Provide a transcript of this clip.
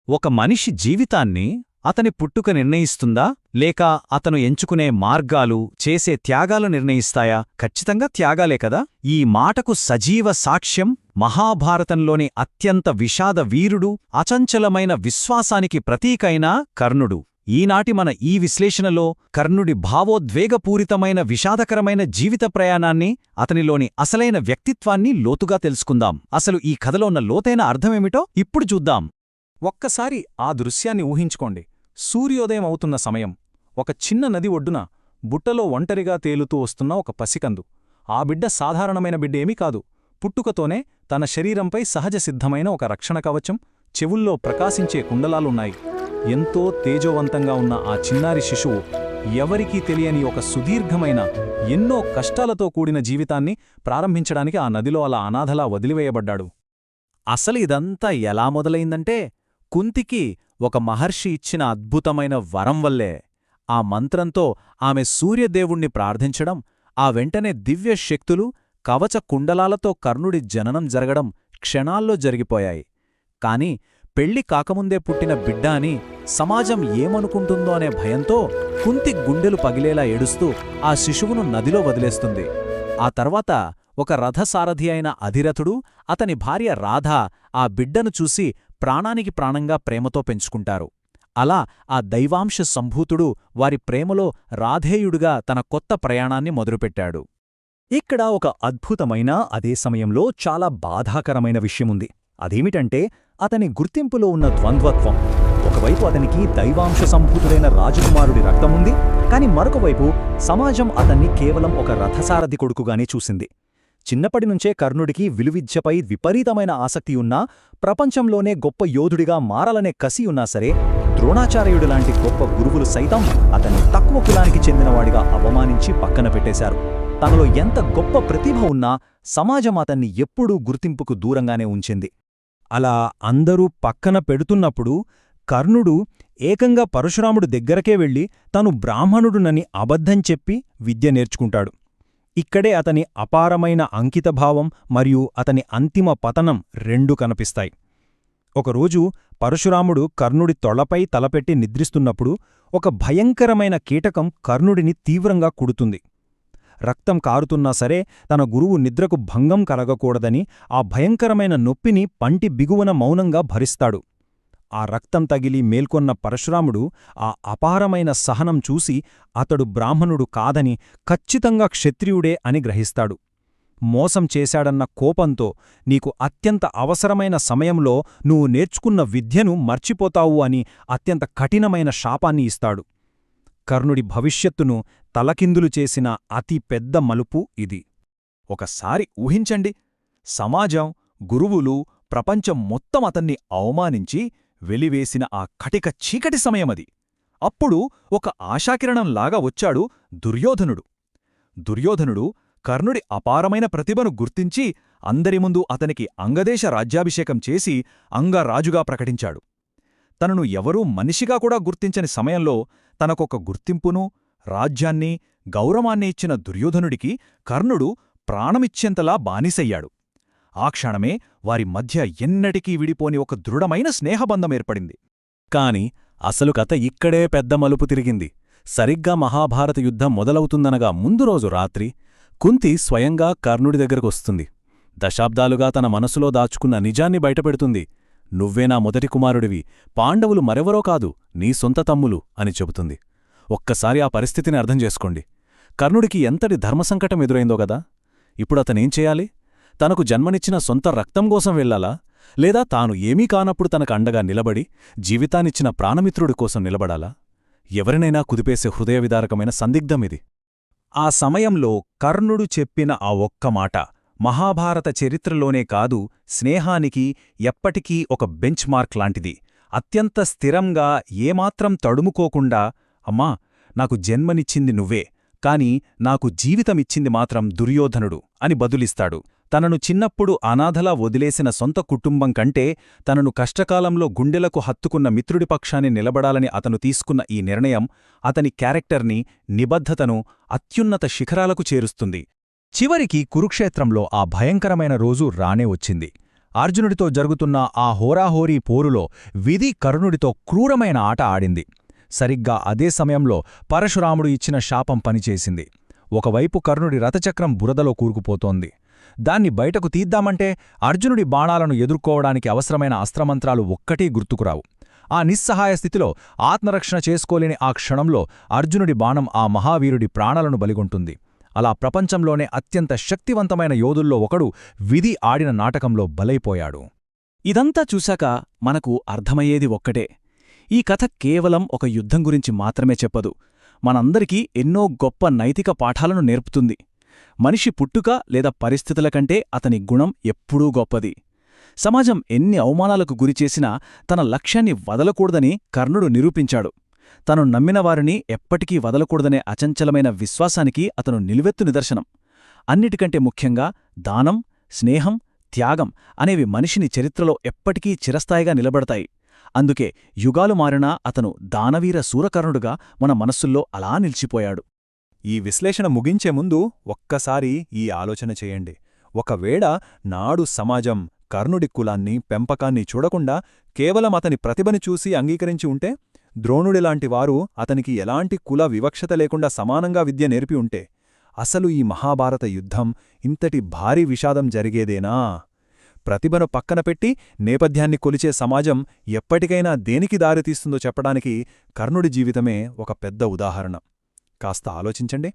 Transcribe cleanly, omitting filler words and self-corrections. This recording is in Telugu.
ఒక మనిషి జీవితాన్ని అతని పుట్టుక నిర్ణయిస్తుందా లేక అతను ఎంచుకునే మార్గాలు చేసే త్యాగాలు నిర్ణయిస్తాయా? ఖచ్చితంగా త్యాగాలే కదా. ఈ మాటకు సజీవ సాక్ష్యం మహాభారతంలోని అత్యంత విషాద వీరుడు, అచంచలమైన విశ్వాసానికి ప్రతీకైన కర్ణుడు. ఈనాటి మన ఈ విశ్లేషణలో కర్ణుడి భావోద్వేగపూరితమైన విషాదకరమైన జీవిత ప్రయాణాన్ని, అతనిలోని అసలైన వ్యక్తిత్వాన్ని లోతుగా తెలుసుకుందాం. అసలు ఈ కథలో ఉన్న లోతైన అర్థమేమిటో ఇప్పుడు చూద్దాం. ఒక్కసారి ఆ దృశ్యాన్ని ఊహించుకోండి. సూర్యోదయం అవుతున్న సమయం. ఒక చిన్న నది ఒడ్డున బుట్టలో ఒంటరిగా తేలుతూ వస్తున్న ఒక పసికందు. ఆ బిడ్డ సాధారణమైన బిడ్డేమీ కాదు. పుట్టుకతోనే తన శరీరంపై సహజ సిద్ధమైన ఒక రక్షణ కవచం, చెవుల్లో ప్రకాశించే కుండలాలున్నాయి. ఎంతో తేజోవంతంగా ఉన్న ఆ చిన్నారి శిశువు ఎవరికీ తెలియని ఒక సుదీర్ఘమైన, ఎన్నో కష్టాలతో కూడిన జీవితాన్ని ప్రారంభించడానికి ఆ నదిలో అలా అనాథలా వదిలివేయబడ్డాడు. అసలు ఇదంతా ఎలా మొదలైందంటే, కుంతికి ఒక మహర్షి ఇచ్చిన అద్భుతమైన వరం వల్లే. ఆ మంత్రంతో ఆమె సూర్యదేవుణ్ణి ప్రార్థించడం, ఆ వెంటనే దివ్య శక్తులు, కవచ కుండలాలతో కర్ణుడి జననం జరగడం క్షణాల్లో జరిగిపోయాయి. కాని పెళ్లి కాకముందే పుట్టిన బిడ్డ అని సమాజం ఏమనుకుంటుందో అనే భయంతో కుంతి గుండెలు పగిలేలా ఏడుస్తూ ఆ శిశువును నదిలో వదిలేస్తుంది. ఆ తర్వాత ఒక రథసారథి అయిన అధిరథుడు, అతని భార్య రాధ ఆ బిడ్డను చూసి ప్రాణానికి ప్రాణంగా ప్రేమతో పెంచుకుంటారు. అలా ఆ దైవాంశ సంభూతుడు వారి ప్రేమలో రాధేయుడుగా తన కొత్త ప్రయాణాన్ని మొదలుపెట్టాడు. ఇక్కడ ఒక అద్భుతమైన, అదే సమయంలో చాలా బాధాకరమైన విషయముంది. అదేమిటంటే, అతని గుర్తింపులో ఉన్న ద్వంద్వత్వం. ఒకవైపు అతనికి దైవాంశ సంభూతుడైన రాజకుమారుడి రక్తముంది, కాని మరొకవైపు సమాజం అతన్ని కేవలం ఒక రథసారథి కొడుకుగానే చూసింది. చిన్నప్పటినుంచే కర్ణుడికి విలువిద్యపై విపరీతమైన ఆసక్తియున్నా, ప్రపంచంలోనే గొప్ప యోధుడిగా మారాలనే కసియున్నా సరే, ద్రోణాచార్యుడిలాంటి గొప్ప గురువులు సైతం అతన్ని తక్కువ కులానికి చెందినవాడిగా అవమానించి పక్కన పెట్టేశారు. తనలో ఎంత గొప్ప ప్రతిభ ఉన్నా సమాజం అతన్ని ఎప్పుడూ గుర్తింపుకు దూరంగానే ఉంచింది. అలా అందరూ పక్కన పెడుతున్నప్పుడు కర్ణుడు ఏకంగా పరశురాముడు దగ్గరకే వెళ్ళి తను బ్రాహ్మణుడునని అబద్ధం చెప్పి విద్య నేర్చుకుంటాడు. ఇక్కడే అతని అపారమైన అంకితభావం మరియు అతని అంతిమ పతనం రెండూ కనిపిస్తాయి. ఒకరోజు పరశురాముడు కర్ణుడి తొళ్లపై తలపెట్టి నిద్రిస్తున్నప్పుడు ఒక భయంకరమైన కీటకం కర్ణుడిని తీవ్రంగా కుడుతుంది. రక్తం కారుతున్నా సరే తన గురువు నిద్రకు భంగం కలగకూడదని ఆ భయంకరమైన నొప్పిని పంటి బిగువన మౌనంగా భరిస్తాడు. ఆ రక్తం తగిలి మేల్కొన్న పరశురాముడు ఆ అపారమైన సహనం చూసి అతడు బ్రాహ్మణుడు కాదని, ఖచ్చితంగా క్షత్రియుడే అని గ్రహిస్తాడు. మోసం చేశాడన్న కోపంతో, నీకు అత్యంత అవసరమైన సమయంలో నువ్వు నేర్చుకున్న విద్యను మర్చిపోతావు అని అత్యంత కఠినమైన శాపాన్ని ఇస్తాడు. కర్ణుడి భవిష్యత్తును తలకిందులు చేసిన అతి పెద్ద మలుపు ఇది. ఒకసారి ఊహించండి, సమాజం, గురువులు, ప్రపంచం మొత్తం అతన్ని అవమానించి వెలివేసిన ఆ కటిక చీకటి సమయమది. అప్పుడు ఒక ఆశాకిరణంలాగా వచ్చాడు దుర్యోధనుడు. దుర్యోధనుడు కర్ణుడి అపారమైన ప్రతిభను గుర్తించి అందరి ముందు అతనికి అంగదేశ రాజ్యాభిషేకం చేసి అంగరాజుగా ప్రకటించాడు. తనను ఎవరూ మనిషిగా కూడా గుర్తించని సమయంలో తనకొక గుర్తింపును, రాజ్యాన్ని, గౌరవాన్ని ఇచ్చిన దుర్యోధనుడికి కర్ణుడు ప్రాణమిచ్చేంతలా బానిసయ్యాడు. ఆ క్షణమే వారి మధ్య ఎన్నటికీ విడిపోని ఒక దృఢమైన స్నేహబంధం ఏర్పడింది. కాని అసలు కథ ఇక్కడే పెద్ద మలుపు తిరిగింది. సరిగ్గా మహాభారత యుద్ధం మొదలవుతుందనగా ముందు రోజు రాత్రి కుంతి స్వయంగా కర్ణుడి దగ్గరకొస్తుంది. దశాబ్దాలుగా తన మనసులో దాచుకున్న నిజాన్ని బయటపెడుతుంది. నువ్వే నా మొదటి కుమారుడివి, పాండవులు మరెవరో కాదు, నీ సొంత తమ్ములు అని చెబుతుంది. ఒక్కసారి ఆ పరిస్థితిని అర్థం చేసుకోండి. కర్ణుడికి ఎంతటి ధర్మసంకటం ఎదురైందో గదా. ఇప్పుడతనేం చేయాలి? తనకు జన్మనిచ్చిన సొంత రక్తం కోసం వెళ్లాలా, లేదా తాను ఏమీ కానప్పుడు తనకు అండగా నిలబడి జీవితాన్నిచ్చిన ప్రాణమిత్రుడి కోసం నిలబడాలా? ఎవరినైనా కుదిపేసే హృదయవిదారకమైన సందిగ్ధమిది. ఆ సమయంలో కర్ణుడు చెప్పిన ఆ ఒక్క మాట మహాభారత చరిత్రలోనే కాదు, స్నేహానికి ఎప్పటికీ ఒక బెంచ్ మార్క్ లాంటిది. అత్యంత స్థిరంగా, ఏమాత్రం తడుముకోకుండా, అమ్మా, నాకు జన్మనిచ్చింది నువ్వే, కాని నాకు జీవితమిచ్చింది మాత్రం దుర్యోధనుడు అని బదులిస్తాడు. తనను చిన్నప్పుడు అనాథలా వదిలేసిన సొంత కుటుంబం కంటే తనను కష్టకాలంలో గుండెలకు హత్తుకున్న మిత్రుడి పక్షాన్ని నిలబడాలని అతను తీసుకున్న ఈ నిర్ణయం అతని క్యారెక్టర్ని, నిబద్ధతను అత్యున్నత శిఖరాలకు చేరుస్తుంది. చివరికి కురుక్షేత్రంలో ఆ భయంకరమైన రోజు రానే వచ్చింది. అర్జునుడితో జరుగుతున్న ఆ హోరాహోరీ పోరులో విధి కర్ణుడితో క్రూరమైన ఆట ఆడింది. సరిగ్గా అదే సమయంలో పరశురాముడు ఇచ్చిన శాపం పనిచేసింది. ఒకవైపు కర్ణుడి రథచక్రం బురదలో కూరుకుపోతోంది. దాన్ని బయటకు తీద్దామంటే అర్జునుడి బాణాలను ఎదుర్కోవడానికి అవసరమైన అస్త్రమంత్రాలు ఒక్కటీ గుర్తుకురావు. ఆ నిస్సహాయ స్థితిలో ఆత్మరక్షణ చేసుకోలేని ఆ క్షణంలో అర్జునుడి బాణం ఆ మహావీరుడి ప్రాణాలను బలిగొంటుంది. అలా ప్రపంచంలోనే అత్యంత శక్తివంతమైన యోధుల్లో ఒకడు విధి ఆడిన నాటకంలో బలైపోయాడు. ఇదంతా చూశాక మనకు అర్థమయ్యేది ఒక్కటే. ఈ కథ కేవలం ఒక యుద్ధం గురించి మాత్రమే చెప్పదు. మనందరికీ ఎన్నో గొప్ప నైతిక పాఠాలను నేర్పుతుంది. మనిషి పుట్టుక లేదా పరిస్థితుల కంటే అతని గుణం ఎప్పుడూ గొప్పది. సమాజం ఎన్ని అవమానాలకు గురిచేసినా తన లక్ష్యాన్ని వదలకూడదని కర్ణుడు నిరూపించాడు. తను నమ్మినవారిని ఎప్పటికీ వదలకూడదనే అచంచలమైన విశ్వాసానికి అతను నిలువెత్తు నిదర్శనం. అన్నిటికంటే ముఖ్యంగా దానం, స్నేహం, త్యాగం అనేవి మనిషిని చరిత్రలో ఎప్పటికీ చిరస్థాయిగా నిలబడతాయి. అందుకే యుగాలు మారినా అతను దానవీర శూరకర్ణుడుగా మన మనస్సుల్లో అలా నిలిచిపోయాడు. ఈ విశ్లేషణ ముగించే ముందు ఒక్కసారి ఈ ఆలోచన చేయండి. ఒకవేళ నాడు సమాజం కర్ణుడి కులాన్ని, పెంపకాన్ని చూడకుండా కేవలం అతని ప్రతిభని చూసి అంగీకరించి ఉంటే, ద్రోణుడిలాంటివారు అతనికి ఎలాంటి కుల వివక్షత లేకుండా సమానంగా విద్య నేర్పి ఉంటే, అసలు ఈ మహాభారత యుద్ధం ఇంతటి భారీ విషాదం జరిగేదేనా? ప్రతిభను పక్కన పెట్టి నేపథ్యాన్ని కొలిచే సమాజం ఎప్పటికైనా దేనికి దారితీస్తుందో చెప్పడానికి కర్ణుడి జీవితమే ఒక పెద్ద ఉదాహరణ. కాస్త ఆలోచించండి.